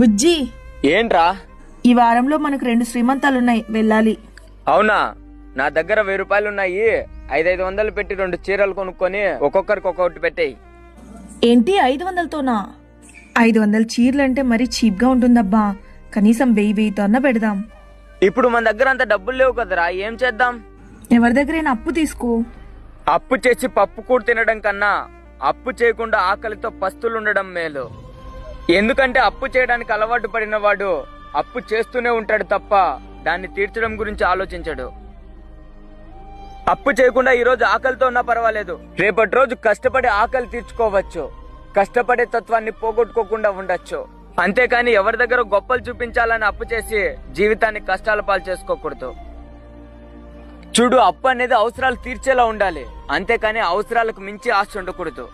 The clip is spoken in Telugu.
బుజ్జి, ఏంట్రా? ఈ వారంలో మనకు 2 శ్రీమంతాలున్నాయి, వెళ్ళాలి. అవునా? నా దగ్గర 1000 రూపాయలున్నాయి. 500 పెట్టి 2 చీరలు కొనుక్కొని ఒక్కొక్కరికి ఒక్కొక్కటి పెట్టేయి. ఏంటి 500తోనా? 500 చీరలంటే మరీ చీప్ గా ఉంటుందబ్బా. కనీసం 1000 అన్నా పెడదాం. ఇప్పుడు మన దగ్గర అంత డబ్బులు లేవు కదరా, ఏం చేద్దాం? ఎవరి దగ్గరైనా అప్పు తీసుకో. అప్పు చేసి పప్పు కూడు తినడం కన్నా అప్పు చేయకుండా ఆకలితో పస్తులు ఉండడం మేలు. ఎందుకంటే అప్పు చేయడానికి అలవాటు పడిన వాడు అప్పు చేస్తూనే ఉంటాడు తప్ప దాన్ని తీర్చడం గురించి ఆలోచించడు. అప్పు చేయకుండా ఈ రోజు ఆకలితో ఉన్నా పర్వాలేదు, రేపటి రోజు కష్టపడి ఆకలి తీర్చుకోవచ్చు. కష్టపడే తత్వాన్ని పోగొట్టుకోకుండా ఉండొచ్చు. అంతేకాని ఎవరి దగ్గర గొప్పలు చూపించాలని అప్పు చేసి జీవితాన్ని కష్టాల పాలు చేసుకోకూడదు. చూడు, అప్పు అనేది అవసరాలు తీర్చేలా ఉండాలి, అంతేకాని అవసరాలకు మించి ఆశ ఉండకూడదు.